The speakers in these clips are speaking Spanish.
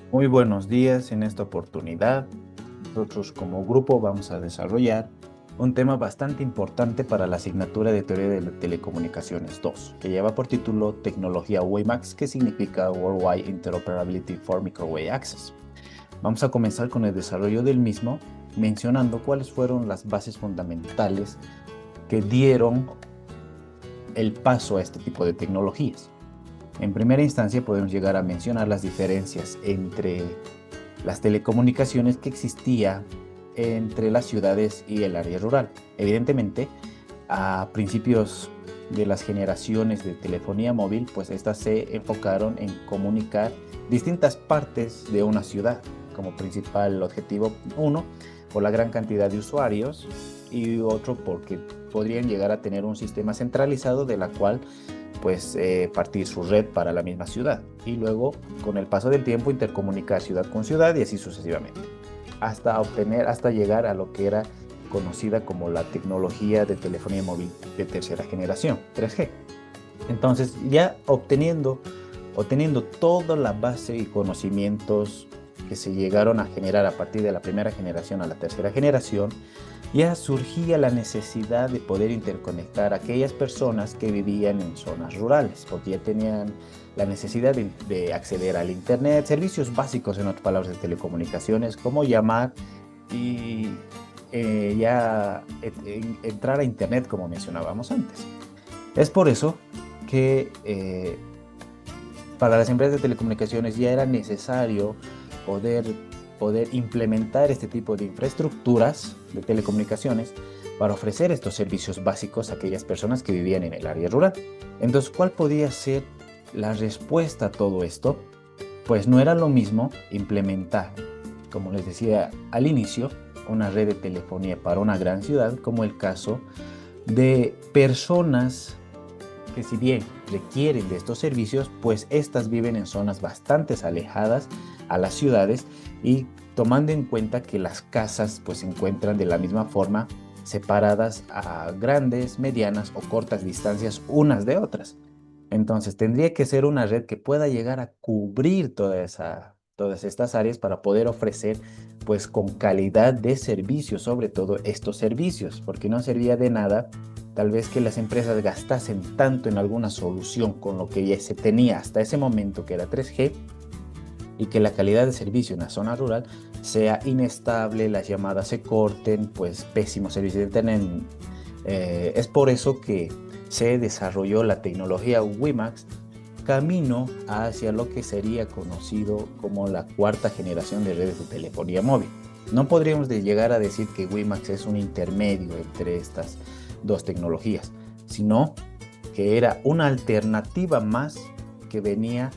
Muy buenos días. En esta oportunidad, nosotros como grupo vamos a desarrollar un tema bastante importante para la asignatura de Teoría de Telecomunicaciones 2, que lleva por título Tecnología WiMAX, que significa Worldwide Interoperability for Microwave Access. Vamos a comenzar con el desarrollo del mismo, mencionando cuáles fueron las bases fundamentales que dieron el paso a este tipo de tecnologías. En primera instancia, podemos llegar a mencionar las diferencias entre las telecomunicaciones que existía entre las ciudades y el área rural. Evidentemente, a principios de las generaciones de telefonía móvil, pues estas se enfocaron en comunicar distintas partes de una ciudad, como principal objetivo uno, por la gran cantidad de usuarios y otro porque podrían llegar a tener un sistema centralizado de la cual partir su red para la misma ciudad y luego con el paso del tiempo intercomunicar ciudad con ciudad y así sucesivamente hasta llegar a lo que era conocida como la tecnología de telefonía móvil de tercera generación, 3G. Entonces ya obteniendo toda la base y conocimientos que se llegaron a generar a partir de la primera generación a la tercera generación, ya surgía la necesidad de poder interconectar a aquellas personas que vivían en zonas rurales, porque ya tenían la necesidad de acceder al Internet, servicios básicos, en otras palabras, de telecomunicaciones, como llamar y entrar a Internet, como mencionábamos antes. Es por eso que para las empresas de telecomunicaciones ya era necesario poder, poder implementar este tipo de infraestructuras de telecomunicaciones para ofrecer estos servicios básicos a aquellas personas que vivían en el área rural. Entonces, ¿cuál podía ser la respuesta a todo esto? Pues no era lo mismo implementar, como les decía al inicio, una red de telefonía para una gran ciudad, como el caso de personas que si bien requieren de estos servicios, pues estas viven en zonas bastante alejadas a las ciudades y tomando en cuenta que las casas pues se encuentran de la misma forma separadas a grandes, medianas o cortas distancias unas de otras. Entonces tendría que ser una red que pueda llegar a cubrir todas estas áreas para poder ofrecer pues con calidad de servicio, sobre todo estos servicios, porque no servía de nada tal vez que las empresas gastasen tanto en alguna solución con lo que ya se tenía hasta ese momento que era 3G y que la calidad de servicio en la zona rural sea inestable, las llamadas se corten, pues pésimo servicio de internet. Es por eso que se desarrolló la tecnología WiMAX camino hacia lo que sería conocido como la cuarta generación de redes de telefonía móvil. No podríamos llegar a decir que WiMAX es un intermedio entre estas dos tecnologías, sino que era una alternativa más que venía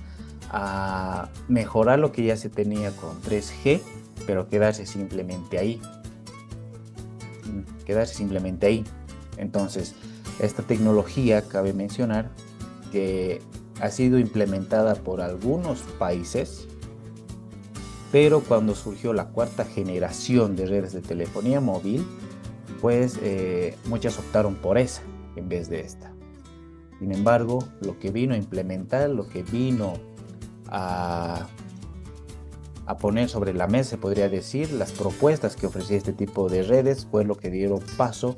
a mejorar lo que ya se tenía con 3G, pero quedarse simplemente ahí. Quedarse simplemente ahí. Entonces, esta tecnología, cabe mencionar, que ha sido implementada por algunos países, pero cuando surgió la cuarta generación de redes de telefonía móvil, muchas optaron por esa en vez de esta. Sin embargo, lo que vino a implementar, lo que vino a, a poner sobre la mesa, se podría decir, las propuestas que ofrecía este tipo de redes fue lo que dieron paso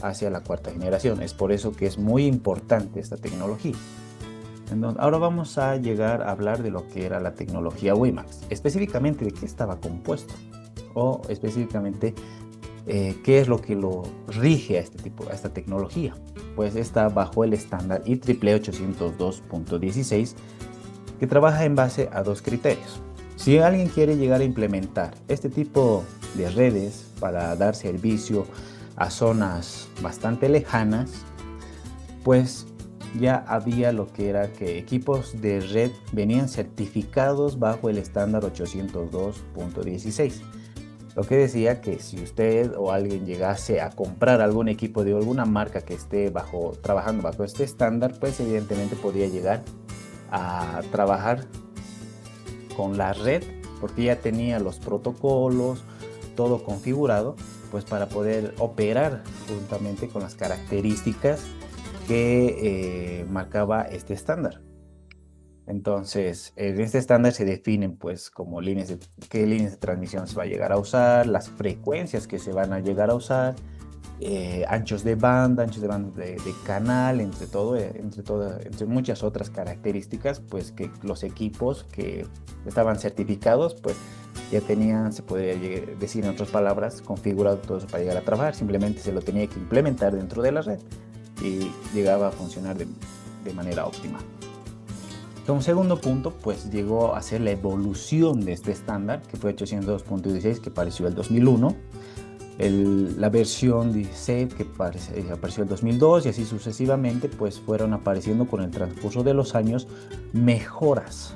hacia la cuarta generación. Es por eso que es muy importante esta tecnología. Entonces, ahora vamos a llegar a hablar de lo que era la tecnología WiMAX, específicamente de qué estaba compuesto o específicamente qué es lo que lo rige a esta tecnología. Pues está bajo el estándar IEEE 802.16 que trabaja en base a dos criterios. Si alguien quiere llegar a implementar este tipo de redes para dar servicio a zonas bastante lejanas, pues ya había lo que era que equipos de red venían certificados bajo el estándar 802.16. Lo que decía que si usted o alguien llegase a comprar algún equipo de alguna marca que esté trabajando bajo este estándar, pues evidentemente podía llegar a trabajar con la red porque ya tenía los protocolos, todo configurado, pues para poder operar juntamente con las características que marcaba este estándar. Entonces, en este estándar se definen pues como qué líneas de transmisión se va a llegar a usar, las frecuencias que se van a llegar a usar, anchos de banda de canal, entre muchas otras características, pues que los equipos que estaban certificados, pues ya tenían, se podría decir en otras palabras, configurado todo eso para llegar a trabajar. Simplemente se lo tenía que implementar dentro de la red y llegaba a funcionar de manera óptima. Como segundo punto, pues llegó a ser la evolución de este estándar, que fue 802.16, que apareció el 2001, la versión 16 que apareció el 2002, y así sucesivamente, pues fueron apareciendo con el transcurso de los años mejoras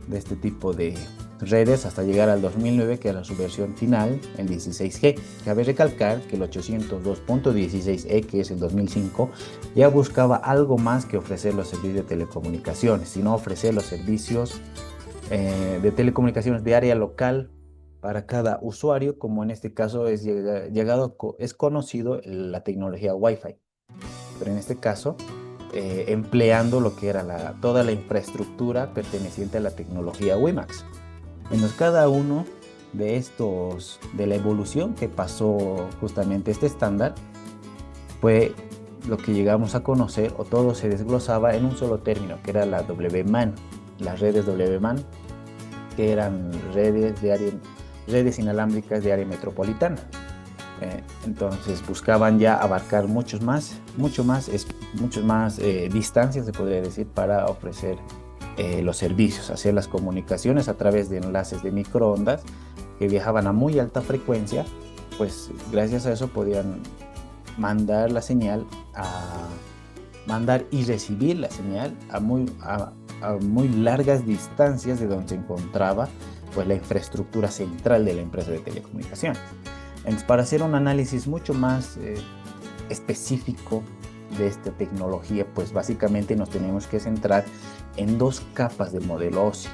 de este tipo de redes hasta llegar al 2009, que era su versión final, el 16G. Cabe recalcar que el 802.16e, que es el 2005, ya buscaba algo más que ofrecer los servicios de telecomunicaciones, sino ofrecer los servicios de telecomunicaciones de área local para cada usuario, como en este caso es conocido la tecnología Wi-Fi. Pero en este caso, empleando lo que era toda la infraestructura perteneciente a la tecnología WiMAX. Entonces, cada uno de la evolución que pasó justamente este estándar, fue lo que llegamos a conocer, o todo se desglosaba en un solo término, que era la WMAN, las redes WMAN, que eran redes inalámbricas de área metropolitana. Entonces buscaban ya abarcar mucho más distancias, se podría decir, para ofrecer los servicios, hacer las comunicaciones a través de enlaces de microondas que viajaban a muy alta frecuencia. Pues gracias a eso podían mandar y recibir la señal a muy largas distancias de donde se encontraba pues la infraestructura central de la empresa de telecomunicaciones. Entonces, para hacer un análisis mucho más específico de esta tecnología, pues básicamente nos tenemos que centrar en dos capas de modelo OSI,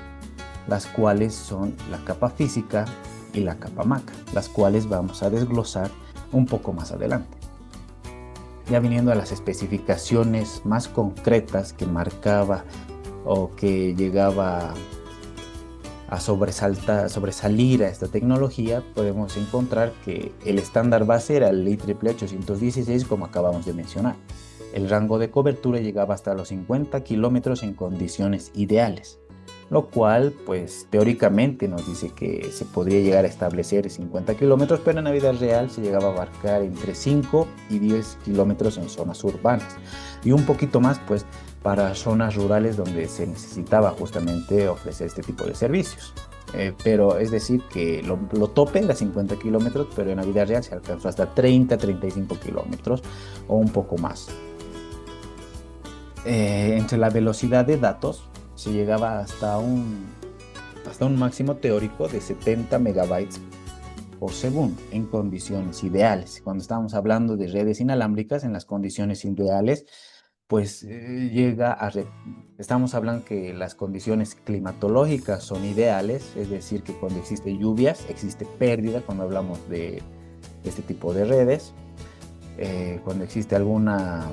las cuales son la capa física y la capa MAC, las cuales vamos a desglosar un poco más adelante. Ya viniendo a las especificaciones más concretas que marcaba o que llegaba a sobresalir a esta tecnología, podemos encontrar que el estándar base era el IEEE 816, como acabamos de mencionar. El rango de cobertura llegaba hasta los 50 kilómetros en condiciones ideales, lo cual pues teóricamente nos dice que se podría llegar a establecer 50 kilómetros, pero en la vida real se llegaba a abarcar entre 5 y 10 kilómetros en zonas urbanas, y un poquito más pues para zonas rurales donde se necesitaba justamente ofrecer este tipo de servicios. Pero es decir que lo tope era 50 kilómetros, pero en la vida real se alcanzó hasta 30-35 kilómetros o un poco más. Entre la velocidad de datos se llegaba hasta un máximo teórico de 70 megabytes por segundo en condiciones ideales. Cuando estamos hablando de redes inalámbricas, en las condiciones ideales, pues estamos hablando que las condiciones climatológicas son ideales, es decir, que cuando existe lluvias, existe pérdida cuando hablamos de este tipo de redes. Cuando existe algunas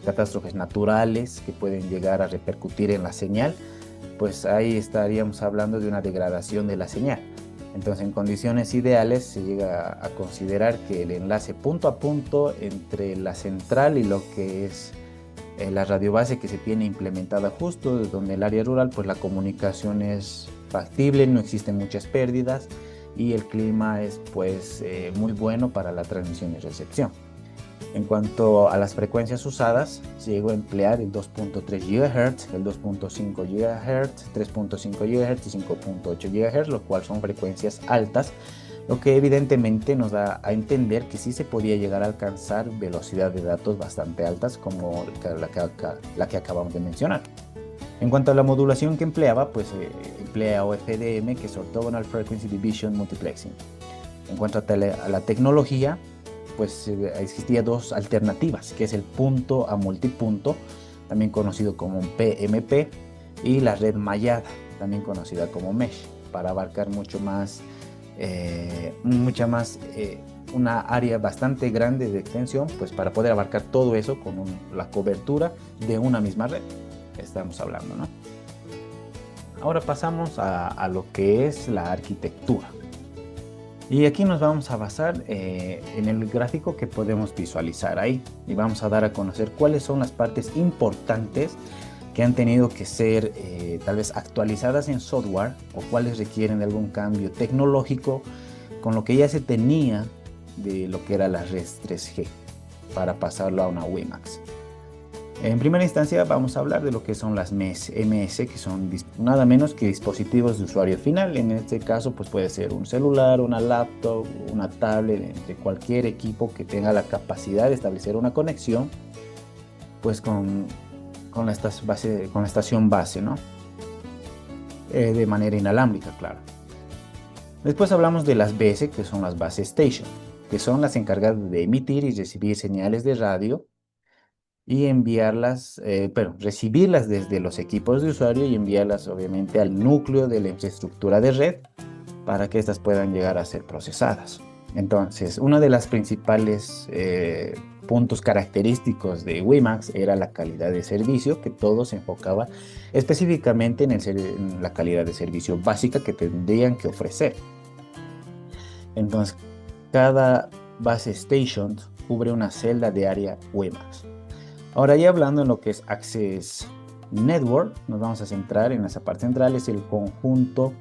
catástrofes naturales que pueden llegar a repercutir en la señal, pues ahí estaríamos hablando de una degradación de la señal. Entonces, en condiciones ideales se llega a considerar que el enlace punto a punto entre la central y lo que es la radiobase que se tiene implementada justo donde el área rural, pues la comunicación es factible, no existen muchas pérdidas y el clima es pues muy bueno para la transmisión y recepción. En cuanto a las frecuencias usadas, se llegó a emplear el 2.3 GHz, el 2.5 GHz, 3.5 GHz y 5.8 GHz, lo cual son frecuencias altas, lo que evidentemente nos da a entender que sí se podía llegar a alcanzar velocidad de datos bastante altas como la que acabamos de mencionar. En cuanto a la modulación que empleaba, pues emplea OFDM, que es Orthogonal Frequency Division Multiplexing. En cuanto a la tecnología, pues existía dos alternativas, que es el punto a multipunto, también conocido como un PMP, y la red mallada, también conocida como Mesh, para abarcar una área bastante grande de extensión, pues para poder abarcar todo eso con la cobertura de una misma red. estamos hablando, ¿no? Ahora pasamos a lo que es la arquitectura. Y aquí nos vamos a basar en el gráfico que podemos visualizar ahí. Y vamos a dar a conocer cuáles son las partes importantes que han tenido que ser tal vez actualizadas en software, o cuáles requieren de algún cambio tecnológico con lo que ya se tenía de lo que era la red 3G para pasarlo a una WiMAX. En primera instancia vamos a hablar de lo que son las MS, que son nada menos que dispositivos de usuario final. En este caso pues puede ser un celular, una laptop, una tablet, de cualquier equipo que tenga la capacidad de establecer una conexión pues con la estación base, ¿no? De manera inalámbrica, claro. Después hablamos de las BS, que son las Base Station, que son las encargadas de emitir y recibir señales de radio y enviarlas, recibirlas desde los equipos de usuario y enviarlas obviamente al núcleo de la infraestructura de red para que estas puedan llegar a ser procesadas. Entonces, uno de los principales puntos característicos de WiMAX era la calidad de servicio, que todo se enfocaba específicamente en la calidad de servicio básica que tendrían que ofrecer. Entonces, cada base station cubre una celda de área WiMAX. Ahora, ya hablando en lo que es Access Network, nos vamos a centrar en esa parte central, es el conjunto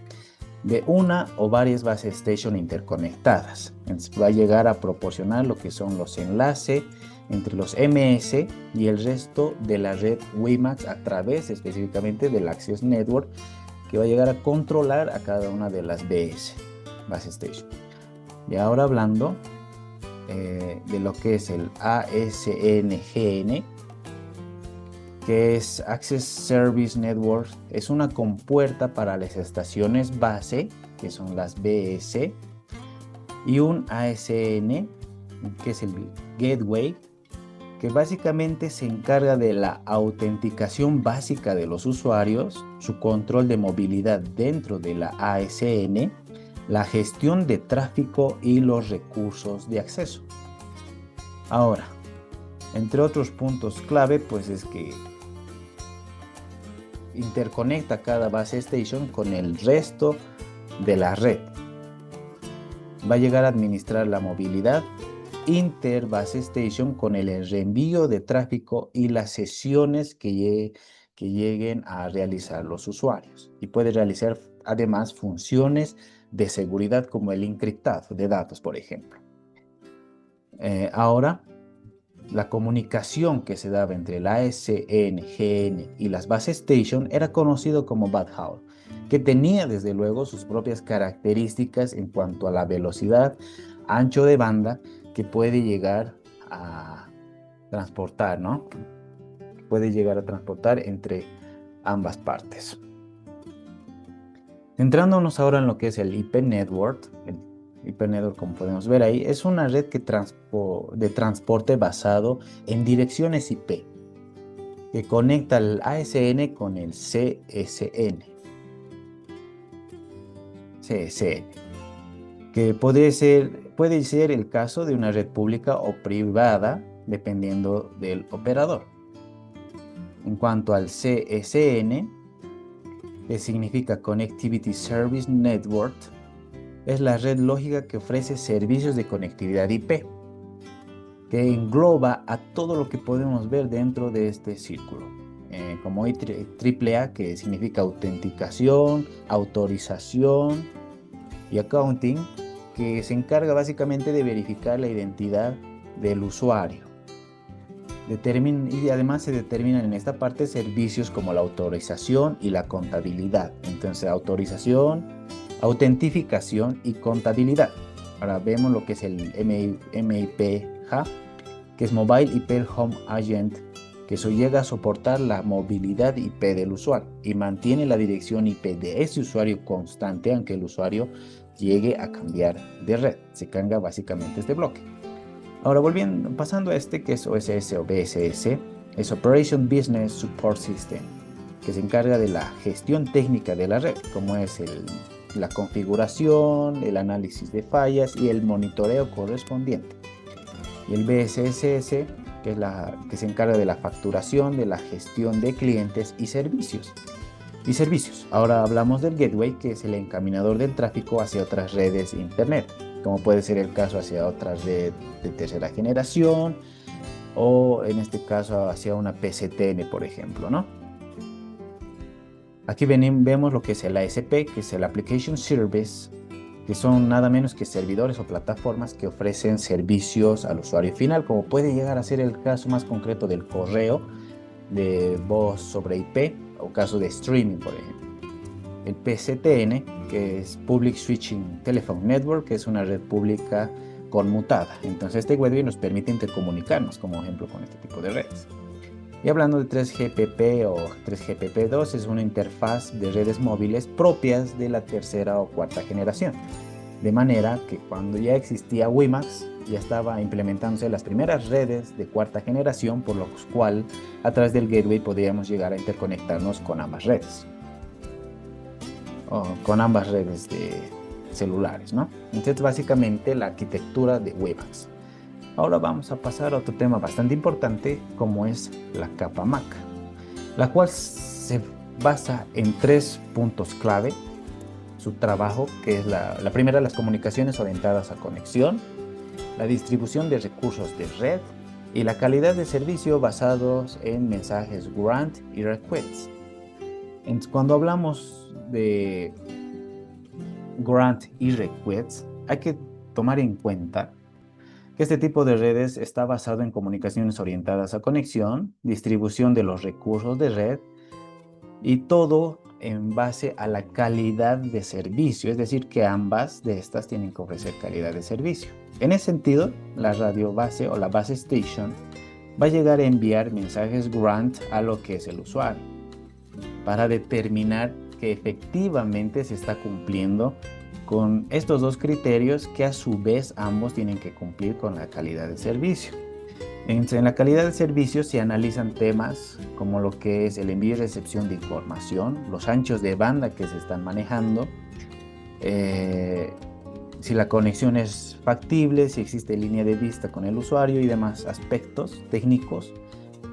de una o varias base station interconectadas. Entonces, va a llegar a proporcionar lo que son los enlaces entre los MS y el resto de la red WiMAX a través específicamente del Access Network, que va a llegar a controlar a cada una de las base station. Y ahora hablando de lo que es el ASNGN, que es Access Service Network, es una compuerta para las estaciones base, que son las BS, y un ASN, que es el Gateway, que básicamente se encarga de la autenticación básica de los usuarios, su control de movilidad dentro de la ASN, la gestión de tráfico y los recursos de acceso. Ahora, entre otros puntos clave, pues es que interconecta cada base station con el resto de la red. Va a llegar a administrar la movilidad inter base station con el reenvío de tráfico y las sesiones que lleguen a realizar los usuarios. Y puede realizar además funciones de seguridad como el encriptado de datos, por ejemplo. Ahora, la comunicación que se daba entre el ASN-GN y las base station era conocido como backhaul, que tenía desde luego sus propias características en cuanto a la velocidad, ancho de banda que puede llegar a transportar, ¿no? Puede llegar a transportar entre ambas partes. Centrándonos ahora en lo que es el IP Network, el IP Network, como podemos ver ahí, es una red de transporte basado en direcciones IP, que conecta el ASN con el CSN, que puede ser el caso de una red pública o privada, dependiendo del operador. En cuanto al CSN, que significa Connectivity Service Network, es la red lógica que ofrece servicios de conectividad IP, que engloba a todo lo que podemos ver dentro de este círculo, como AAA, que significa autenticación, autorización y accounting, que se encarga básicamente de verificar la identidad del usuario. Y además se determinan en esta parte servicios como la autorización y la contabilidad. Entonces, autorización, autentificación y contabilidad. Ahora vemos lo que es el MIPJ, que es Mobile IP Home Agent, que eso llega a soportar la movilidad IP del usuario y mantiene la dirección IP de ese usuario constante, aunque el usuario llegue a cambiar de red. Se cambia básicamente este bloque. Ahora pasando a este, que es OSS o BSS, es Operation Business Support System, que se encarga de la gestión técnica de la red, como es la configuración, el análisis de fallas y el monitoreo correspondiente. Y el BSS, que se encarga de la facturación, de la gestión de clientes y servicios. Ahora hablamos del gateway, que es el encaminador del tráfico hacia otras redes de Internet, como puede ser el caso hacia otra red de tercera generación o en este caso hacia una PCTN, por ejemplo, ¿no? Aquí vemos lo que es el ASP, que es el Application Service, que son nada menos que servidores o plataformas que ofrecen servicios al usuario final, como puede llegar a ser el caso más concreto del correo de voz sobre IP o caso de streaming, por ejemplo. El PCTN, que es Public Switching Telephone Network, que es una red pública conmutada. Entonces este gateway nos permite intercomunicarnos, como ejemplo, con este tipo de redes. Y hablando de 3GPP o 3GPP2, es una interfaz de redes móviles propias de la tercera o cuarta generación. De manera que cuando ya existía WiMAX, ya estaba implementándose las primeras redes de cuarta generación, por lo cual a través del gateway podíamos llegar a interconectarnos con ambas redes. O con ambas redes de celulares, ¿no? Entonces básicamente la arquitectura de WiMAX. Ahora vamos a pasar a otro tema bastante importante, como es la capa MAC, la cual se basa en 3 puntos clave. Su trabajo, que es la primera, las comunicaciones orientadas a conexión, la distribución de recursos de red y la calidad de servicio basados en mensajes grant y request. Cuando hablamos de grant y request, hay que tomar en cuenta que este tipo de redes está basado en comunicaciones orientadas a conexión, distribución de los recursos de red y todo en base a la calidad de servicio, es decir, que ambas de estas tienen que ofrecer calidad de servicio. En ese sentido, la radio base o la base station va a llegar a enviar mensajes grant a lo que es el usuario para determinar que efectivamente se está cumpliendo con estos dos criterios, que a su vez ambos tienen que cumplir con la calidad de servicio. En la calidad de servicio se analizan temas como lo que es el envío y recepción de información, los anchos de banda que se están manejando, si la conexión es factible, si existe línea de vista con el usuario y demás aspectos técnicos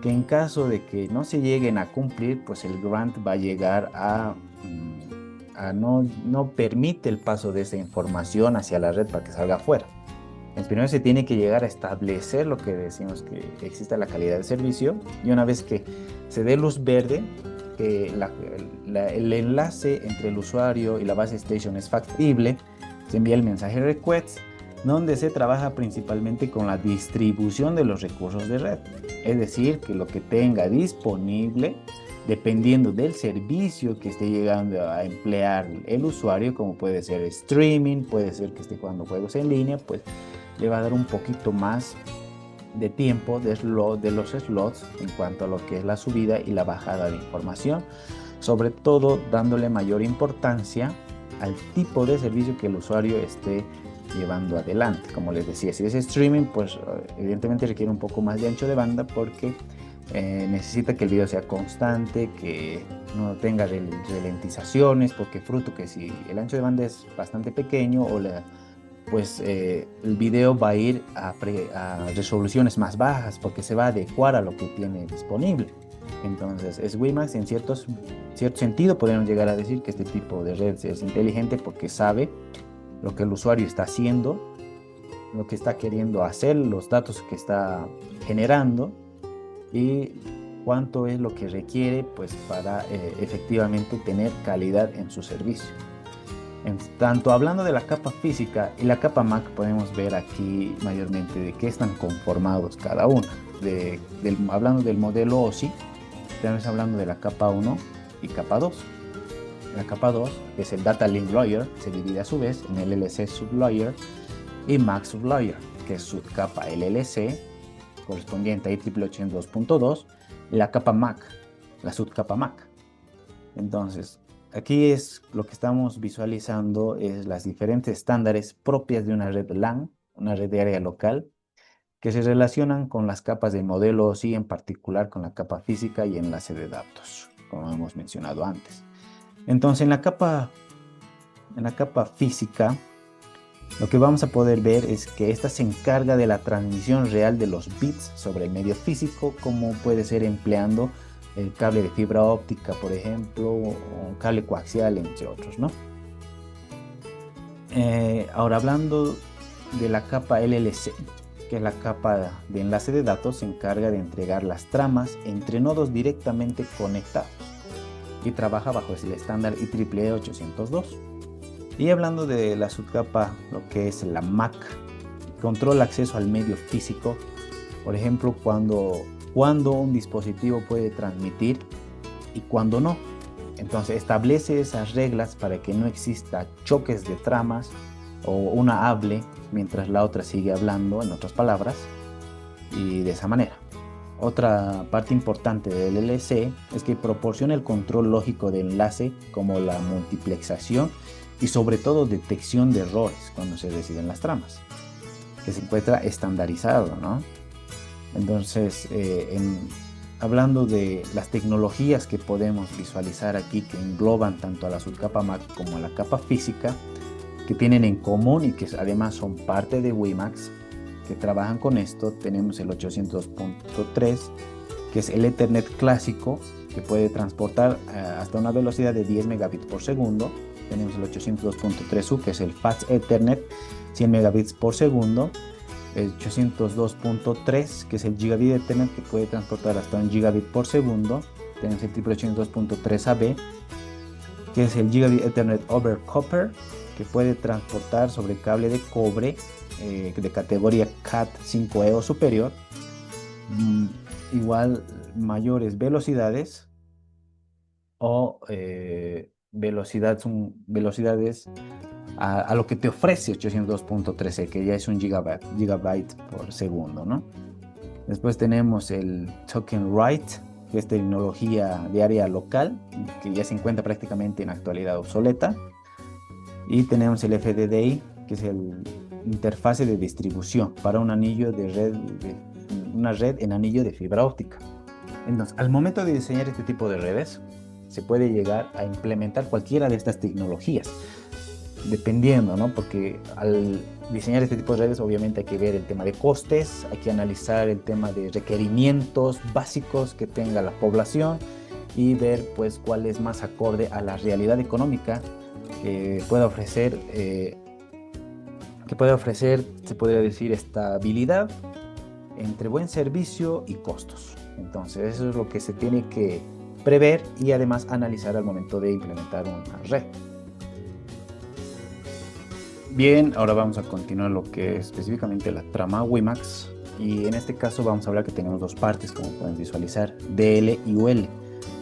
que en caso de que no se lleguen a cumplir, pues el grant va a llegar a no permite el paso de esa información hacia la red para que salga afuera. Primero se tiene que llegar a establecer lo que decimos que exista la calidad de servicio, y una vez que se dé luz verde, que el enlace entre el usuario y la base station es factible, se envía el mensaje request, donde se trabaja principalmente con la distribución de los recursos de red. Es decir, que lo que tenga disponible, dependiendo del servicio que esté llegando a emplear el usuario, como puede ser streaming, puede ser que esté jugando juegos en línea, pues le va a dar un poquito más de tiempo de los slots en cuanto a lo que es la subida y la bajada de información, sobre todo dándole mayor importancia al tipo de servicio que el usuario esté llevando adelante. Como les decía, si es streaming, pues evidentemente requiere un poco más de ancho de banda, porque necesita que el video sea constante, que no tenga ralentizaciones, porque fruto que si el ancho de banda es bastante pequeño, pues el video va a ir a resoluciones más bajas, porque se va a adecuar a lo que tiene disponible. Entonces es WiMAX, en cierto sentido podemos llegar a decir que este tipo de red es inteligente, porque sabe lo que el usuario está haciendo, lo que está queriendo hacer, los datos que está generando y cuánto es lo que requiere, pues, para efectivamente tener calidad en su servicio. Tanto hablando de la capa física y la capa MAC, podemos ver aquí mayormente de qué están conformados cada una. Hablando del modelo OSI, estamos hablando de la capa 1 y capa 2. La capa 2 es el Data Link Layer, se divide a su vez en LLC Sublayer y MAC Sublayer, que es subcapa LLC, correspondiente a IEEE 802.2, y la capa MAC, la subcapa MAC. Entonces, aquí es lo que estamos visualizando, es las diferentes estándares propias de una red LAN, una red de área local, que se relacionan con las capas del modelo OSI, en particular con la capa física y enlace de datos, como hemos mencionado antes. Entonces, en la capa física lo que vamos a poder ver es que esta se encarga de la transmisión real de los bits sobre el medio físico, como puede ser empleando el cable de fibra óptica, por ejemplo, o un cable coaxial, entre otros, ¿no? Ahora hablando de la capa LLC, que es la capa de enlace de datos, se encarga de entregar las tramas entre nodos directamente conectados y trabaja bajo el estándar IEEE 802. Y hablando de la subcapa, lo que es la MAC, controla acceso al medio físico, por ejemplo, cuando un dispositivo puede transmitir y cuando no. Entonces establece esas reglas para que no exista choques de tramas o una hable mientras la otra sigue hablando, en otras palabras, y de esa manera. Otra parte importante del LLC es que proporciona el control lógico de enlace, como la multiplexación y sobre todo detección de errores cuando se reciben las tramas, que se encuentra estandarizado, ¿no? Entonces, hablando de las tecnologías que podemos visualizar aquí, que engloban tanto a la subcapa MAC como a la capa física, que tienen en común y que además son parte de WiMAX, que trabajan con esto, tenemos el 802.3, que es el Ethernet clásico, que puede transportar hasta una velocidad de 10 megabits por segundo. Tenemos el 802.3U, que es el Fast Ethernet, 100 megabits por segundo. El 802.3, que es el Gigabit Ethernet, que puede transportar hasta 1 gigabit por segundo. Tenemos el 802.3AB, que es el Gigabit Ethernet over Copper, que puede transportar sobre cable de cobre de categoría Cat5e o superior, igual mayores velocidades o velocidades a lo que te ofrece 802.13, que ya es 1 gigabyte por segundo, ¿no? Después tenemos el Token Write, que es tecnología de área local, que ya se encuentra prácticamente en actualidad obsoleta. Y tenemos el FDDI, que es el interfase de distribución para un anillo de red, una red en anillo de fibra óptica. Entonces, al momento de diseñar este tipo de redes, se puede llegar a implementar cualquiera de estas tecnologías, dependiendo, ¿no? Porque al diseñar este tipo de redes, obviamente hay que ver el tema de costes, hay que analizar el tema de requerimientos básicos que tenga la población y ver, pues, cuál es más acorde a la realidad económica que pueda ofrecer, se podría decir, estabilidad entre buen servicio y costos. Entonces, eso es lo que se tiene que prever y además analizar al momento de implementar una red. Bien, ahora vamos a continuar lo que es específicamente la trama WiMAX, y en este caso vamos a hablar que tenemos dos partes, como pueden visualizar, DL y UL.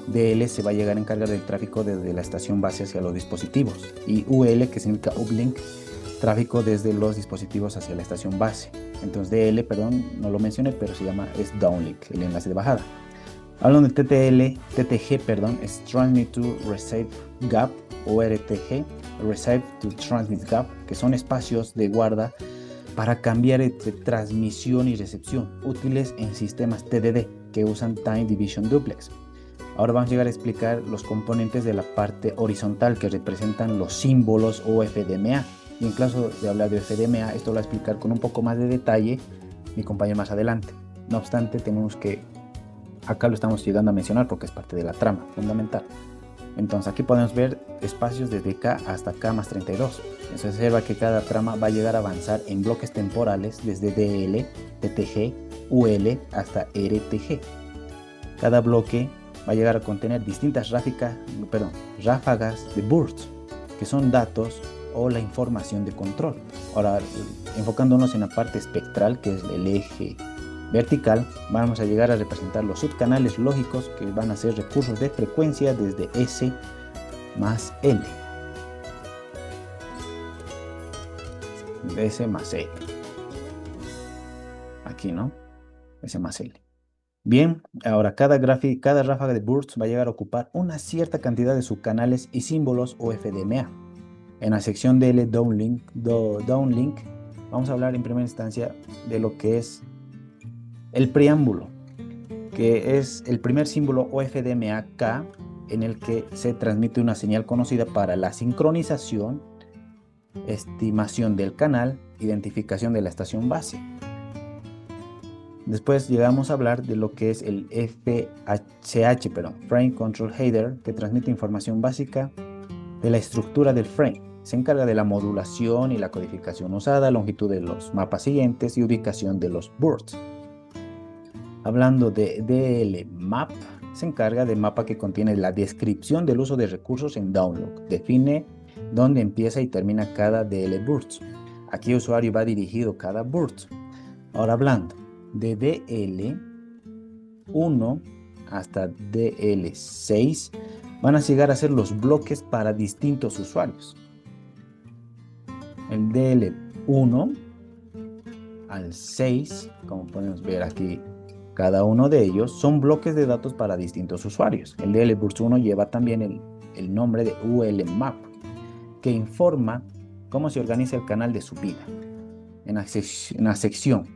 DL se va a llegar a encargar del tráfico desde la estación base hacia los dispositivos, y UL, que significa uplink, tráfico desde los dispositivos hacia la estación base. Entonces DL, perdón, no lo mencioné, pero es downlink, el enlace de bajada. Hablando de TTG, es Transmit to Receive Gap, o RTG, Receive to Transmit Gap, que son espacios de guarda para cambiar entre transmisión y recepción, útiles en sistemas TDD que usan Time Division Duplex. Ahora vamos a llegar a explicar los componentes de la parte horizontal, que representan los símbolos o FDMA. Y en caso de hablar de FDMA, esto lo va a explicar con un poco más de detalle mi compañero más adelante. No obstante, acá lo estamos llegando a mencionar porque es parte de la trama fundamental. Entonces aquí podemos ver espacios desde K hasta K más 32. Se observa que cada trama va a llegar a avanzar en bloques temporales desde DL, TTG, UL hasta RTG. Cada bloque va a llegar a contener distintas ráfagas de bursts, que son datos o la información de control. Ahora, enfocándonos en la parte espectral, que es el eje vertical, vamos a llegar a representar los subcanales lógicos, que van a ser recursos de frecuencia desde S más L. S más L. Aquí, ¿no? S más L. Bien, ahora cada ráfaga de bursts va a llegar a ocupar una cierta cantidad de subcanales y símbolos o FDMA. En la sección DL downlink, vamos a hablar en primera instancia de lo que es el preámbulo, que es el primer símbolo o FDMA K, en el que se transmite una señal conocida para la sincronización estimación del canal, identificación de la estación base. Después llegamos a hablar de lo que es el Frame Control Header, que transmite información básica de la estructura del frame. Se encarga de la modulación y la codificación usada, longitud de los mapas siguientes y ubicación de los bursts. Hablando de DL-Map, se encarga del mapa que contiene la descripción del uso de recursos en download. Define dónde empieza y termina cada DL burst. A qué usuario va dirigido cada burst. Ahora hablando de DL1 hasta DL6, van a llegar a ser los bloques para distintos usuarios. El DL1 al 6, como podemos ver aquí, cada uno de ellos son bloques de datos para distintos usuarios. El DL Burst 1 lleva también el nombre de UL-Map, que informa cómo se organiza el canal de subida en la sección.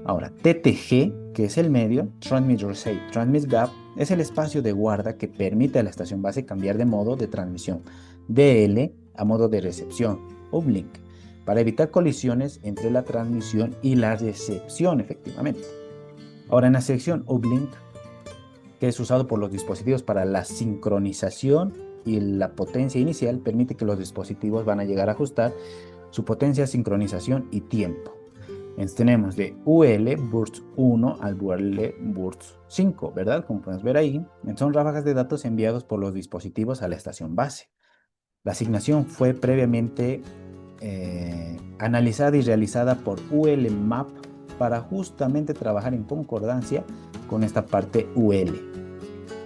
Ahora, TTG, que es el medio, Transmit Receive, Transmit Gap, es el espacio de guarda que permite a la estación base cambiar de modo de transmisión DL a modo de recepción, uplink, para evitar colisiones entre la transmisión y la recepción efectivamente. Ahora, en la sección uplink, que es usado por los dispositivos para la sincronización y la potencia inicial, permite que los dispositivos van a llegar a ajustar su potencia, sincronización y tiempo. Entonces tenemos de UL Burst 1 al UL Burst 5, ¿verdad? Como podemos ver ahí, son ráfagas de datos enviados por los dispositivos a la estación base. La asignación fue previamente analizada y realizada por UL-Map para justamente trabajar en concordancia con esta parte UL.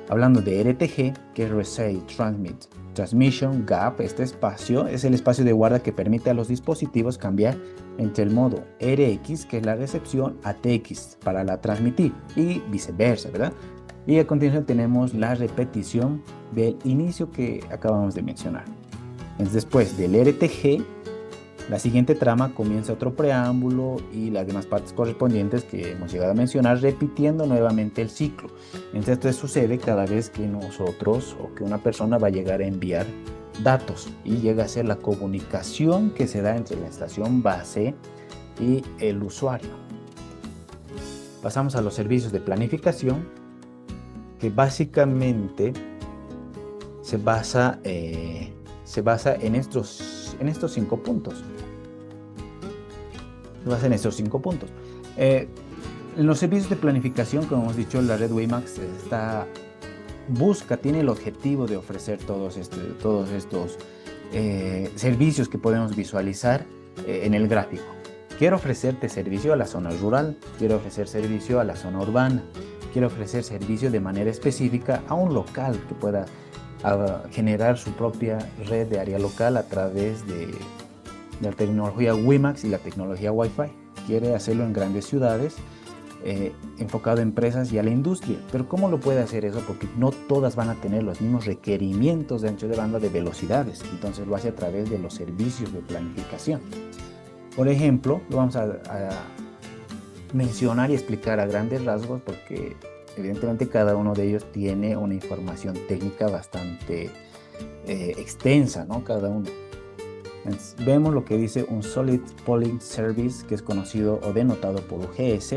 Hablando de RTG, que es Receive, Transmit, Transmission Gap, este espacio es el espacio de guarda que permite a los dispositivos cambiar entre el modo RX, que es la recepción, a TX para la transmitir y viceversa, ¿verdad? Y a continuación tenemos la repetición del inicio que acabamos de mencionar. Entonces, después del RTG, la siguiente trama comienza otro preámbulo y las demás partes correspondientes que hemos llegado a mencionar, repitiendo nuevamente el ciclo. Entonces esto sucede cada vez que nosotros o que una persona va a llegar a enviar datos y llega a ser la comunicación que se da entre la estación base y el usuario. Pasamos a los servicios de planificación, que básicamente se basa en estos 5 puntos. En los servicios de planificación, como hemos dicho, la red WiMAX tiene el objetivo de ofrecer todos estos servicios que podemos visualizar en el gráfico. Quiero ofrecerte servicio a la zona rural, quiero ofrecer servicio a la zona urbana, quiero ofrecer servicio de manera específica a un local que pueda generar su propia red de área local a través de la tecnología WiMAX y la tecnología Wi-Fi. Quiere hacerlo en grandes ciudades, enfocado a empresas y a la industria. Pero ¿cómo lo puede hacer eso? Porque no todas van a tener los mismos requerimientos de ancho de banda de velocidades. Entonces lo hace a través de los servicios de planificación. Por ejemplo, lo vamos a mencionar y explicar a grandes rasgos porque evidentemente cada uno de ellos tiene una información técnica bastante extensa, ¿no? Cada uno. Entonces, vemos lo que dice un Solid Polling Service, que es conocido o denotado por UGS,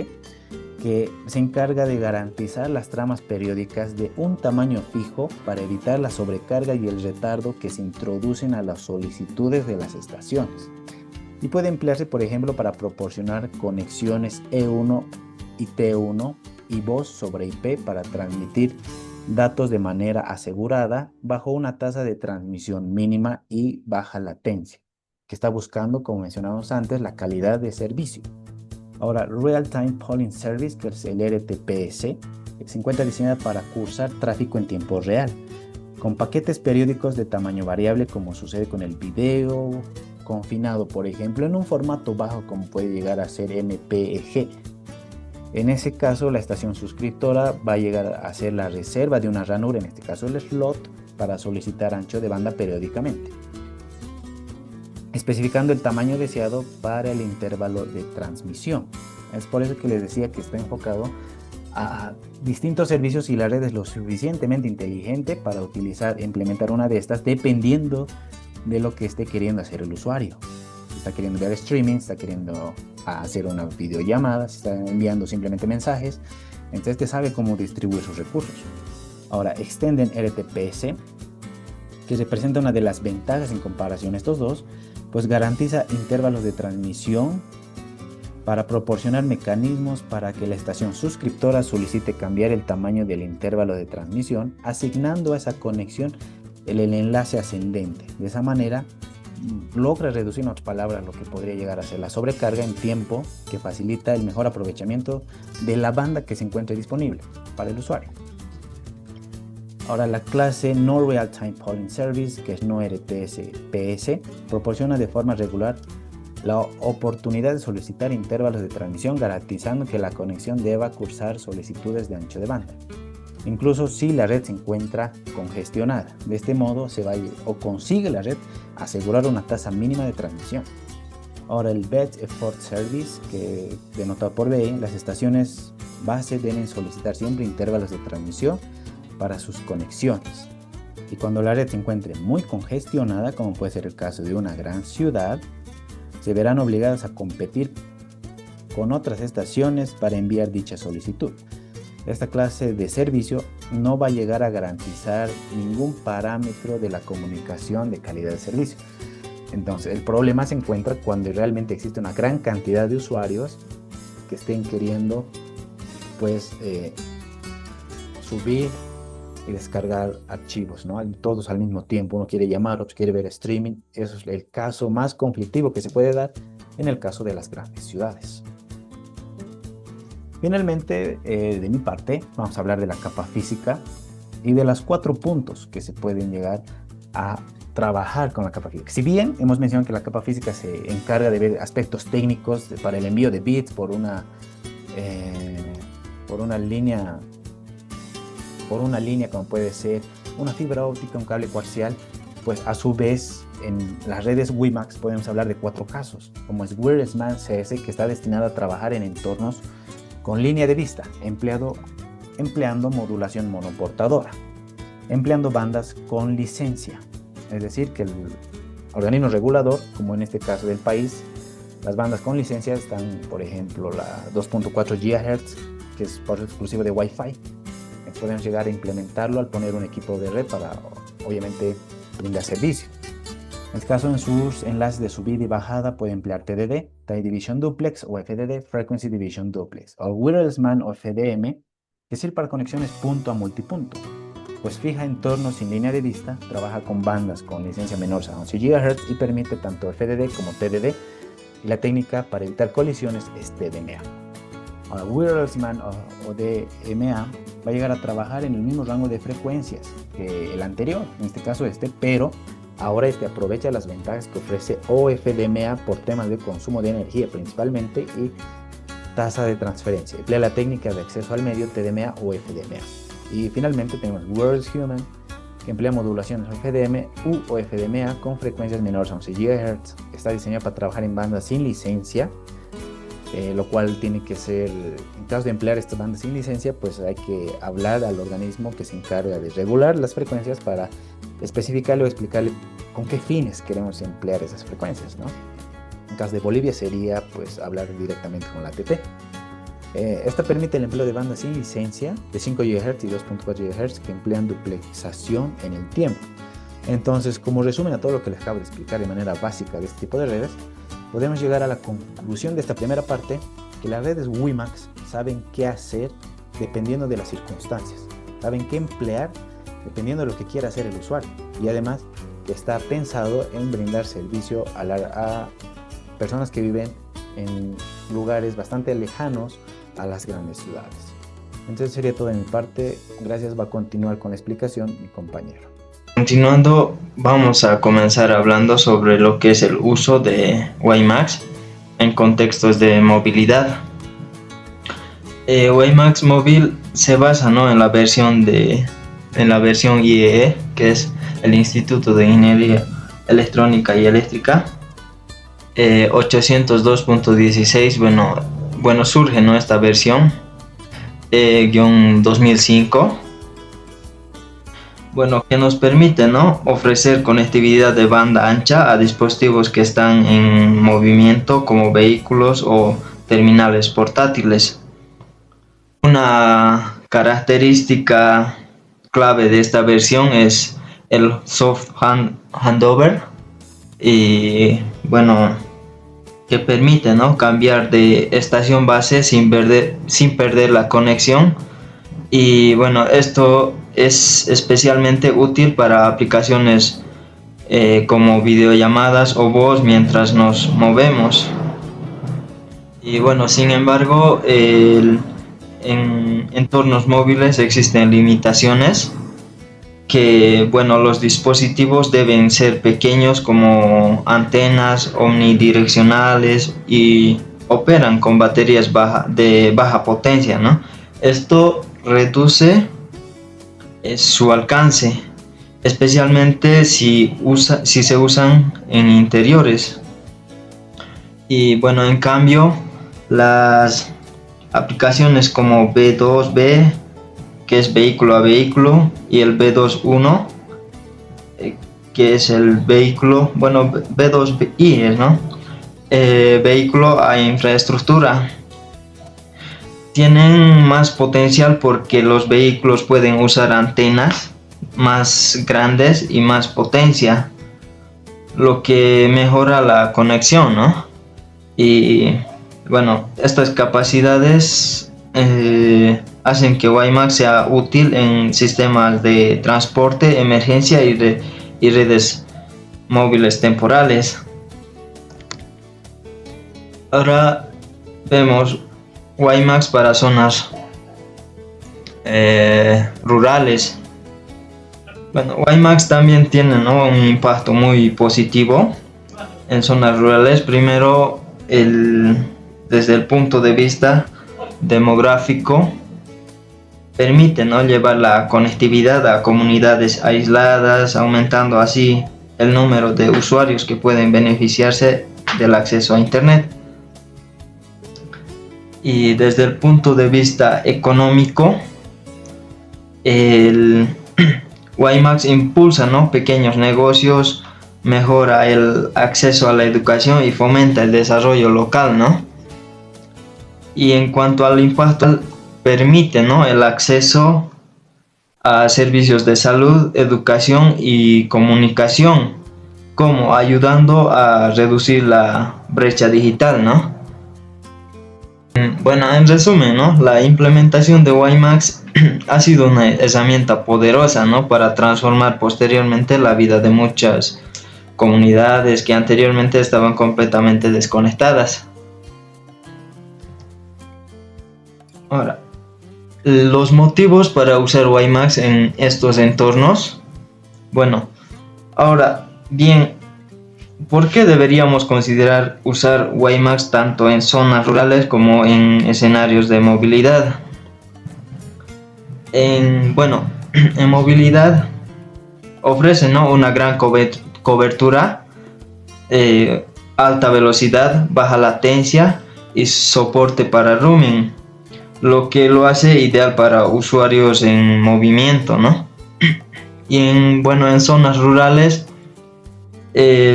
que se encarga de garantizar las tramas periódicas de un tamaño fijo para evitar la sobrecarga y el retardo que se introducen a las solicitudes de las estaciones. Y puede emplearse, por ejemplo, para proporcionar conexiones E1 y T1 y voz sobre IP para transmitir datos de manera asegurada bajo una tasa de transmisión mínima y baja latencia, que está buscando, como mencionamos antes, la calidad de servicio. Ahora, Real Time Polling Service, que es el RTPS, se encuentra diseñada para cursar tráfico en tiempo real, con paquetes periódicos de tamaño variable, como sucede con el video confinado, por ejemplo, en un formato bajo como puede llegar a ser MPEG. En ese caso, la estación suscriptora va a llegar a hacer la reserva de una ranura, en este caso el slot, para solicitar ancho de banda periódicamente, especificando el tamaño deseado para el intervalo de transmisión. Es por eso que les decía que está enfocado a distintos servicios y la red es lo suficientemente inteligente para implementar una de estas dependiendo de lo que esté queriendo hacer el usuario. Si está queriendo ver streaming, está queriendo hacer una videollamada, si está enviando simplemente mensajes, entonces te sabe cómo distribuir sus recursos. Ahora, Extended RTPS, que representa una de las ventajas en comparación a estos dos, pues garantiza intervalos de transmisión para proporcionar mecanismos para que la estación suscriptora solicite cambiar el tamaño del intervalo de transmisión, asignando a esa conexión el enlace ascendente. De esa manera logra reducir, en otras palabras, lo que podría llegar a ser la sobrecarga en tiempo, que facilita el mejor aprovechamiento de la banda que se encuentre disponible para el usuario. Ahora, la clase No Real Time Polling Service, que es no RTPS, proporciona de forma regular la oportunidad de solicitar intervalos de transmisión, garantizando que la conexión deba cursar solicitudes de ancho de banda, incluso si la red se encuentra congestionada. De este modo se va o consigue la red asegurar una tasa mínima de transmisión. Ahora, el Best Effort Service, que denotado por BE, las estaciones base deben solicitar siempre intervalos de transmisión para sus conexiones. Y cuando la red se encuentre muy congestionada, como puede ser el caso de una gran ciudad, se verán obligadas a competir con otras estaciones para enviar dicha solicitud. Esta clase de servicio no va a llegar a garantizar ningún parámetro de la comunicación de calidad de servicio. Entonces, el problema se encuentra cuando realmente existe una gran cantidad de usuarios que estén queriendo pues subir y descargar archivos, ¿no? Todos al mismo tiempo. Uno quiere llamar, otro quiere ver streaming. Eso es el caso más conflictivo que se puede dar en el caso de las grandes ciudades. Finalmente, de mi parte, vamos a hablar de la capa física y de los 4 puntos que se pueden llegar a trabajar con la capa física. Si bien hemos mencionado que la capa física se encarga de ver aspectos técnicos para el envío de bits por una línea como puede ser una fibra óptica, un cable coaxial, pues a su vez en las redes WiMAX podemos hablar de 4 casos, como es Wireless MAN CS, que está destinado a trabajar en entornos con línea de vista, empleando modulación monoportadora, empleando bandas con licencia, es decir, que el organismo regulador, como en este caso del país, las bandas con licencia están, por ejemplo, la 2.4 GHz, que es por exclusivo de Wi-Fi. Podemos llegar a implementarlo al poner un equipo de red para, obviamente, brindar servicio. En este caso, en sus enlaces de subida y bajada puede emplear TDD, Time Division Duplex o FDD, Frequency Division Duplex, o Wireless MAN o FDM, que sirve para conexiones punto a multipunto, pues fija entornos sin línea de vista, trabaja con bandas con licencia menor a 11 GHz y permite tanto FDD como TDD, y la técnica para evitar colisiones es TDMA. Ahora, Wireless MAN o DMA va a llegar a trabajar en el mismo rango de frecuencias que el anterior, en este caso pero ahora aprovecha las ventajas que ofrece OFDMA por temas de consumo de energía principalmente y tasa de transferencia. Emplea la técnica de acceso al medio TDMA o FDMA. Y finalmente tenemos Wireless Human, que emplea modulaciones FDM u OFDMA con frecuencias menores a 11 GHz. Está diseñado para trabajar en bandas sin licencia, lo cual tiene que ser, en caso de emplear estas bandas sin licencia, pues hay que hablar al organismo que se encarga de regular las frecuencias para especificarle o explicarle con qué fines queremos emplear esas frecuencias, ¿no? En caso de Bolivia sería pues hablar directamente con la ATT. Esta permite el empleo de bandas sin licencia de 5 GHz y 2.4 GHz que emplean duplexación en el tiempo. Entonces, como resumen a todo lo que les acabo de explicar de manera básica de este tipo de redes, podemos llegar a la conclusión de esta primera parte que las redes WiMAX saben qué hacer dependiendo de las circunstancias, saben qué emplear dependiendo de lo que quiera hacer el usuario, y además que está pensado en brindar servicio a personas que viven en lugares bastante lejanos a las grandes ciudades. Entonces sería todo de mi parte. Gracias. Va a continuar con la explicación mi compañero. Continuando, vamos a comenzar hablando sobre lo que es el uso de WiMAX en contextos de movilidad. WiMAX móvil se basa, ¿no?, en la versión IEE, que es el Instituto de Ingeniería Electrónica y Eléctrica, 802.16. Bueno, surge, ¿no?, esta versión, 2005. bueno, que nos permite, ¿no?, ofrecer conectividad de banda ancha a dispositivos que están en movimiento como vehículos o terminales portátiles. Una característica clave de esta versión es el soft handover y bueno, que permite, ¿no?, cambiar de estación base sin perder la conexión. Y bueno, esto es especialmente útil para aplicaciones como videollamadas o voz mientras nos movemos. Y bueno, sin embargo, en entornos móviles existen limitaciones que, bueno, los dispositivos deben ser pequeños como antenas omnidireccionales y operan con baterías de baja potencia, ¿no? Esto reduce su alcance, especialmente si se usan en interiores. Y bueno, en cambio, las aplicaciones como B2B, que es vehículo a vehículo, y el B2.1, que es el vehículo, bueno, B2I es, ¿no? Vehículo a infraestructura. Tienen más potencial porque los vehículos pueden usar antenas más grandes y más potencia, lo que mejora la conexión, ¿no? Y bueno, estas capacidades hacen que WiMAX sea útil en sistemas de transporte, emergencia y redes móviles temporales. Ahora vemos WiMAX para zonas rurales. Bueno, WiMAX también tiene, ¿no?, un impacto muy positivo en zonas rurales. Primero, desde el punto de vista demográfico, permite, ¿no?, llevar la conectividad a comunidades aisladas, aumentando así el número de usuarios que pueden beneficiarse del acceso a Internet. Y desde el punto de vista económico, el WiMAX impulsa, ¿no?, pequeños negocios, mejora el acceso a la educación y fomenta el desarrollo local, ¿no? Y en cuanto al impacto, permite, ¿no?, el acceso a servicios de salud, educación y comunicación, como ayudando a reducir la brecha digital, ¿no? Bueno, en resumen, ¿no?, la implementación de WiMAX ha sido una herramienta poderosa, ¿no?, para transformar posteriormente la vida de muchas comunidades que anteriormente estaban completamente desconectadas. Ahora, los motivos para usar WiMAX en estos entornos. Bueno, ahora bien, ¿por qué deberíamos considerar usar WiMAX tanto en zonas rurales como en escenarios de movilidad? En movilidad ofrece, ¿no?, una gran cobertura, alta velocidad, baja latencia y soporte para roaming, lo que lo hace ideal para usuarios en movimiento, ¿no? Y en zonas rurales,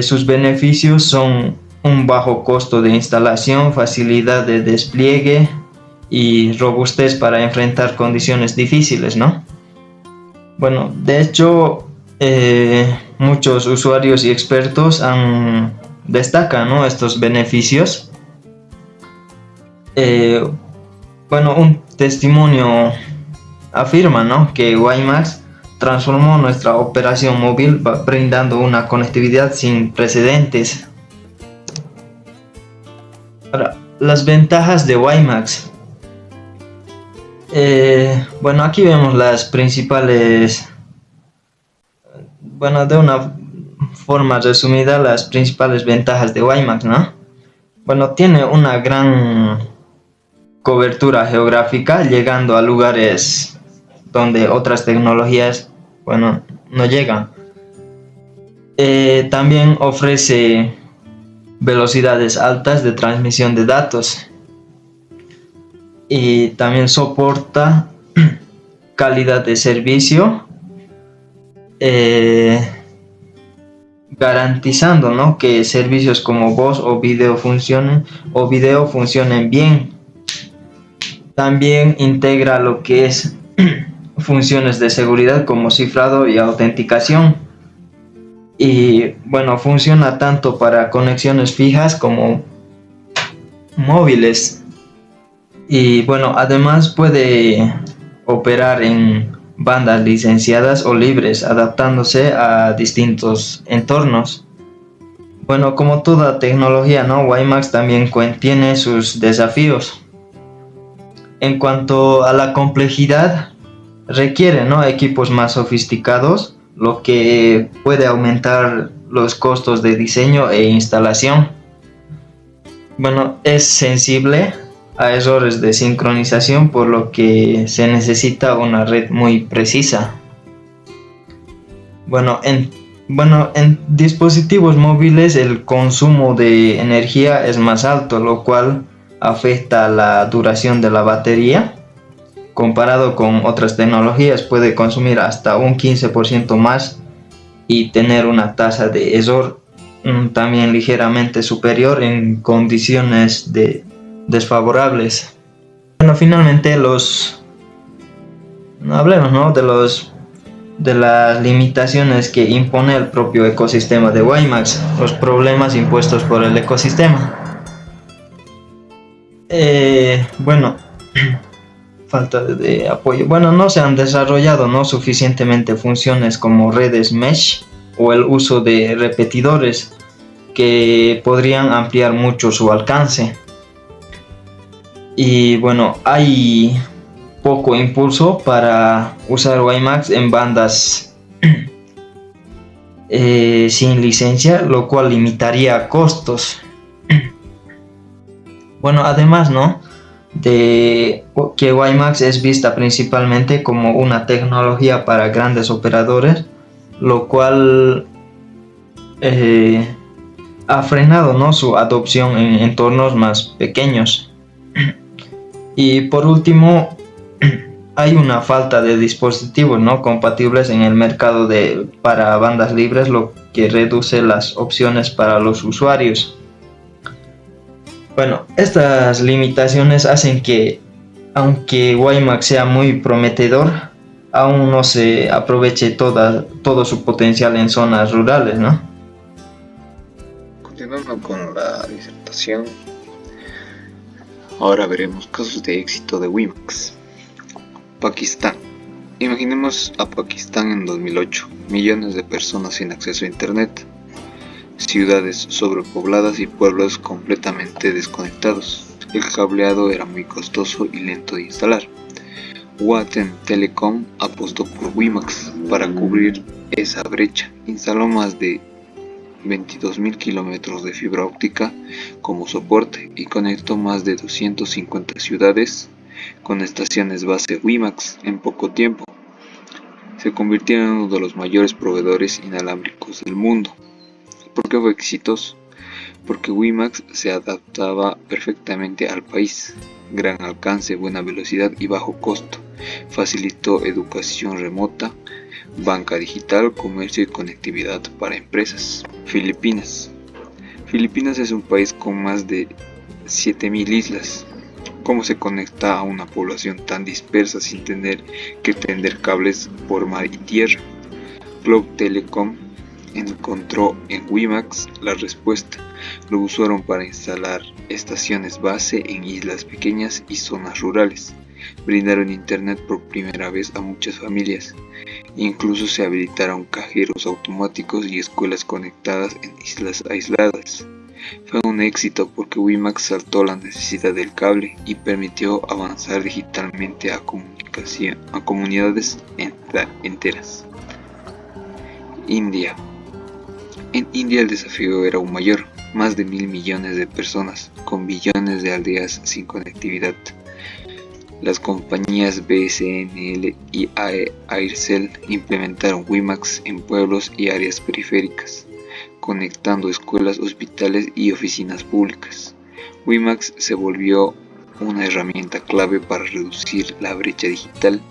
sus beneficios son un bajo costo de instalación, facilidad de despliegue y robustez para enfrentar condiciones difíciles, ¿no? Bueno, de hecho, muchos usuarios y expertos destacan, ¿no?, estos beneficios. Un testimonio afirma, ¿no?, que WiMAX transformó nuestra operación móvil brindando una conectividad sin precedentes. Ahora, las ventajas de WiMAX. Aquí vemos las principales, de una forma resumida, las principales ventajas de WiMAX, ¿no? Tiene una gran cobertura geográfica, llegando a lugares donde otras tecnologías, no llegan. También ofrece velocidades altas de transmisión de datos y también soporta calidad de servicio eh, garantizando, ¿no?, que servicios como voz o video funcionen bien. También integra lo que es funciones de seguridad como cifrado y autenticación. Y bueno, funciona tanto para conexiones fijas como móviles. Y bueno, además puede operar en bandas licenciadas o libres, adaptándose a distintos entornos. Bueno, como toda tecnología, ¿no?, WiMAX también tiene sus desafíos. En cuanto a la complejidad, requiere, ¿no?, equipos más sofisticados, lo que puede aumentar los costos de diseño e instalación. Bueno, es sensible a errores de sincronización, por lo que se necesita una red muy precisa. En dispositivos móviles el consumo de energía es más alto, lo cual afecta la duración de la batería. Comparado con otras tecnologías, puede consumir hasta un 15% más y tener una tasa de error también ligeramente superior en condiciones desfavorables. Bueno, finalmente hablemos, ¿no?, de las limitaciones que impone el propio ecosistema de WiMAX, los problemas impuestos por el ecosistema. Bueno, falta de apoyo. Bueno, no se han desarrollado, ¿no?, suficientemente funciones como redes mesh o el uso de repetidores que podrían ampliar mucho su alcance. Y bueno, hay poco impulso para usar WiMAX en bandas sin licencia, lo cual limitaría costos. Bueno, además, ¿no?, de que WiMAX es vista principalmente como una tecnología para grandes operadores, lo cual ha frenado, ¿no?, su adopción en entornos más pequeños. Y por último, hay una falta de dispositivos, ¿no?, compatibles en el mercado para bandas libres, lo que reduce las opciones para los usuarios. Bueno, estas limitaciones hacen que, aunque WiMAX sea muy prometedor, aún no se aproveche todo su potencial en zonas rurales, ¿no? Continuando con la disertación, ahora veremos casos de éxito de WiMAX. Pakistán. Imaginemos a Pakistán en 2008, millones de personas sin acceso a internet, ciudades sobrepobladas y pueblos completamente desconectados. El cableado era muy costoso y lento de instalar. Watten Telecom apostó por WiMAX para cubrir esa brecha. Instaló más de 22.000 kilómetros de fibra óptica como soporte y conectó más de 250 ciudades con estaciones base WiMAX en poco tiempo. Se convirtió en uno de los mayores proveedores inalámbricos del mundo. ¿Por qué fue exitoso? Porque WiMAX se adaptaba perfectamente al país. Gran alcance, buena velocidad y bajo costo. Facilitó educación remota, banca digital, comercio y conectividad para empresas. Filipinas. Filipinas es un país con más de 7.000 islas. ¿Cómo se conecta a una población tan dispersa sin tener que tender cables por mar y tierra? Globe Telecom encontró en WiMAX la respuesta. Lo usaron para instalar estaciones base en islas pequeñas y zonas rurales. Brindaron internet por primera vez a muchas familias. Incluso se habilitaron cajeros automáticos y escuelas conectadas en islas aisladas. Fue un éxito porque WiMAX saltó la necesidad del cable y permitió avanzar digitalmente a comunidades enteras. India. En India el desafío era aún mayor, más de 1.000 millones de personas, con billones de aldeas sin conectividad. Las compañías BSNL y Aircel implementaron WiMAX en pueblos y áreas periféricas, conectando escuelas, hospitales y oficinas públicas. WiMAX se volvió una herramienta clave para reducir la brecha digital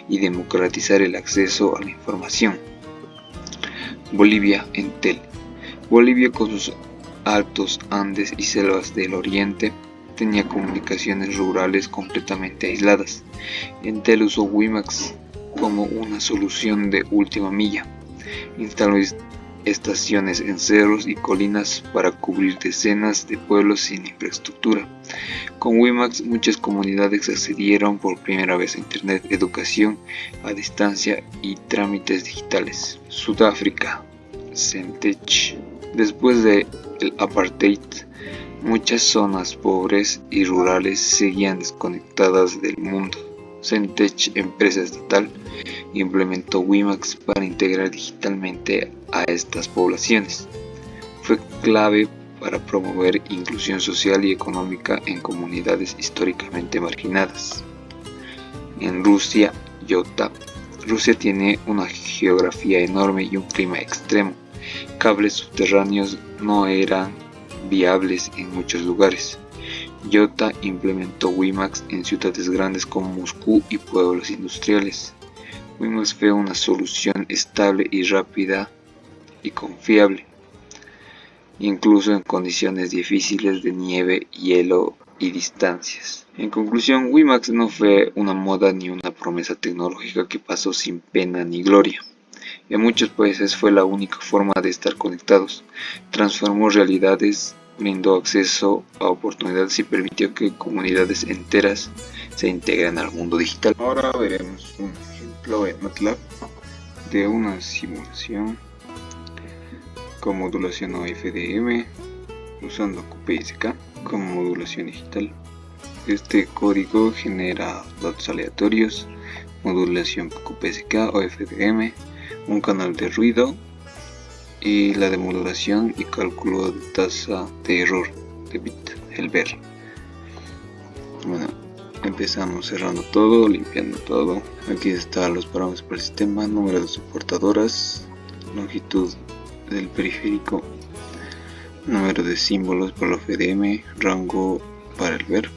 y democratizar el acceso a la información. Bolivia, Entel. Bolivia, con sus altos Andes y selvas del oriente, tenía comunicaciones rurales completamente aisladas. Entel usó WiMAX como una solución de última milla. Instaló estaciones en cerros y colinas para cubrir decenas de pueblos sin infraestructura. Con WiMAX muchas comunidades accedieron por primera vez a Internet, educación a distancia y trámites digitales. Sudáfrica, Centech. Después del apartheid, muchas zonas pobres y rurales seguían desconectadas del mundo. Centech, empresa estatal, implementó WiMAX para integrar digitalmente a estas poblaciones. Fue clave para promover inclusión social y económica en comunidades históricamente marginadas. En Rusia, Yota. Rusia tiene una geografía enorme y un clima extremo. Cables subterráneos no eran viables en muchos lugares. Yota implementó WiMAX en ciudades grandes como Moscú y pueblos industriales. WiMAX fue una solución estable y rápida y confiable, incluso en condiciones difíciles de nieve, hielo y distancias. En conclusión, WiMAX no fue una moda ni una promesa tecnológica que pasó sin pena ni gloria. En muchos países fue la única forma de estar conectados. Transformó realidades, brindó acceso a oportunidades y permitió que comunidades enteras se integren al mundo digital. Ahora veremos un ejemplo en MATLAB de una simulación con modulación OFDM usando QPSK como modulación digital. Este código genera datos aleatorios, modulación QPSK, OFDM, un canal de ruido y la demodulación y cálculo de tasa de error de bit, el BER. Bueno, empezamos cerrando todo, limpiando todo. Aquí están los parámetros para el sistema, número de soportadoras, longitud del periférico, número de símbolos para el OFDM, rango para el BER,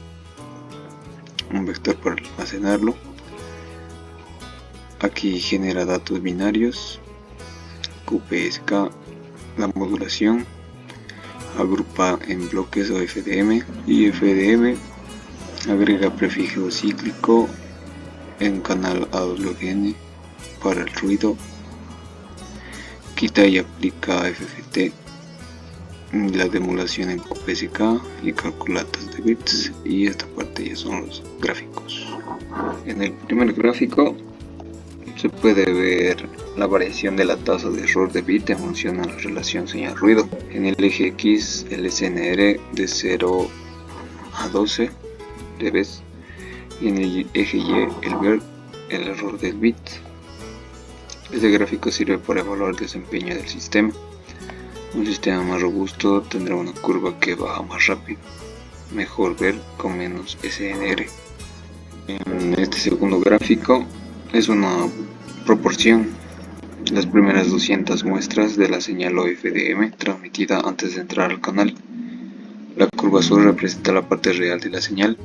un vector para almacenarlo. Aquí genera datos binarios, QPSK, la modulación, agrupa en bloques OFDM y FDM, agrega prefijo cíclico en canal AWN para el ruido, quita y aplica FFT, la demodulación en QPSK y calcula tasas de bits, y esta parte ya son los gráficos. En el primer gráfico se puede ver la variación de la tasa de error de bit en función a la relación señal-ruido. En el eje X, el SNR de 0 a 12 dB, y en el eje Y, el BER, el error del bit. Este gráfico sirve para evaluar el desempeño del sistema. Un sistema más robusto tendrá una curva que baja más rápido, mejor BER con menos SNR. En este segundo gráfico es una proporción. Las primeras 200 muestras de la señal OFDM transmitida antes de entrar al canal. La curva azul representa la parte real de la señal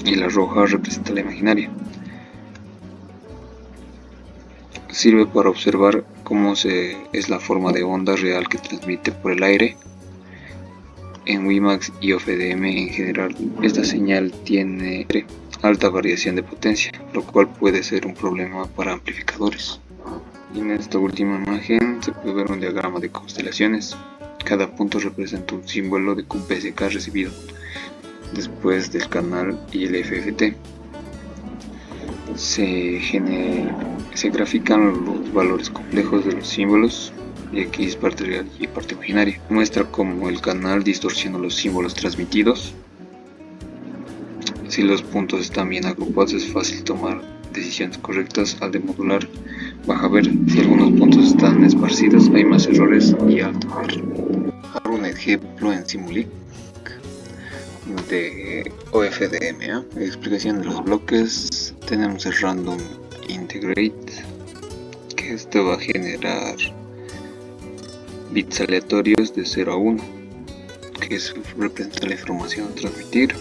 y la roja representa la imaginaria. Sirve para observar cómo es la forma de onda real que transmite por el aire. En WiMAX y OFDM en general, esta señal tiene alta variación de potencia, lo cual puede ser un problema para amplificadores. Y en esta última imagen se puede ver un diagrama de constelaciones. Cada punto representa un símbolo de QPSK recibido después del canal y el FFT. Se grafican los valores complejos de los símbolos, y aquí es parte real y parte imaginaria. Muestra cómo el canal distorsiona los símbolos transmitidos. Si los puntos están bien agrupados, es fácil tomar decisiones correctas al demodular. Baja BER. Si algunos puntos están esparcidos, hay más errores y alto BER. Ahora un ejemplo en Simulink de OFDM. Explicación de los bloques. Tenemos el Random Integrate, que esto va a generar bits aleatorios de 0 a 1, que representa la información a transmitir.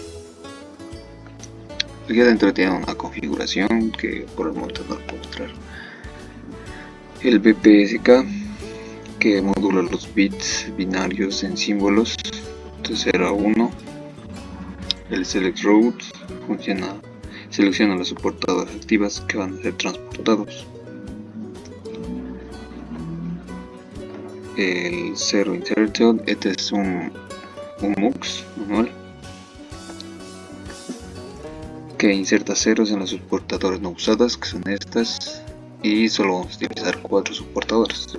Aquí adentro tiene una configuración que por el momento no puedo mostrar. El BPSK que modula los bits binarios en símbolos de 0 a 1. El Select Route selecciona las subportadoras activas que van a ser transportados. El Zero Insertion, este es un MUX manual que inserta ceros en las subportadoras no usadas, que son estas, y solo vamos a utilizar 4 subportadoras.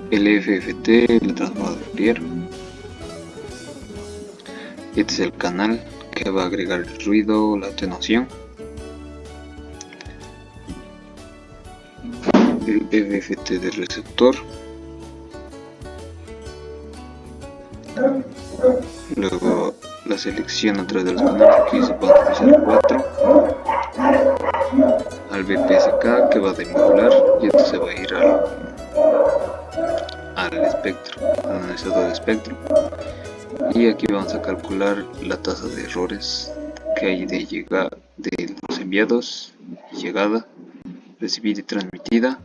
El FFT, el transformador de Fourier. Este es el canal que va a agregar el ruido, la atenuación. El FFT del receptor. Luego la selección a través de los canales, aquí se puede utilizar 4. Al BPSK, que va a demodular, y esto se va a ir al espectro, al analizador de espectro. Y aquí vamos a calcular la tasa de errores que hay de los enviados, llegada, recibida y transmitida.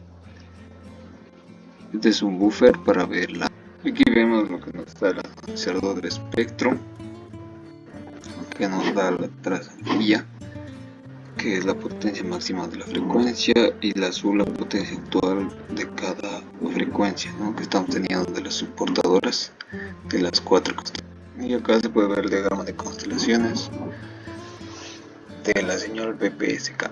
Este es un buffer para verla. Aquí vemos lo que nos da el analizador de espectro, que nos da la trazabilidad, que es la potencia máxima de la frecuencia, y la azul la potencia actual de cada frecuencia, ¿no?, que estamos teniendo de las subportadoras, de las 4 que están. Y acá se puede ver el diagrama de constelaciones de la señal BPSK.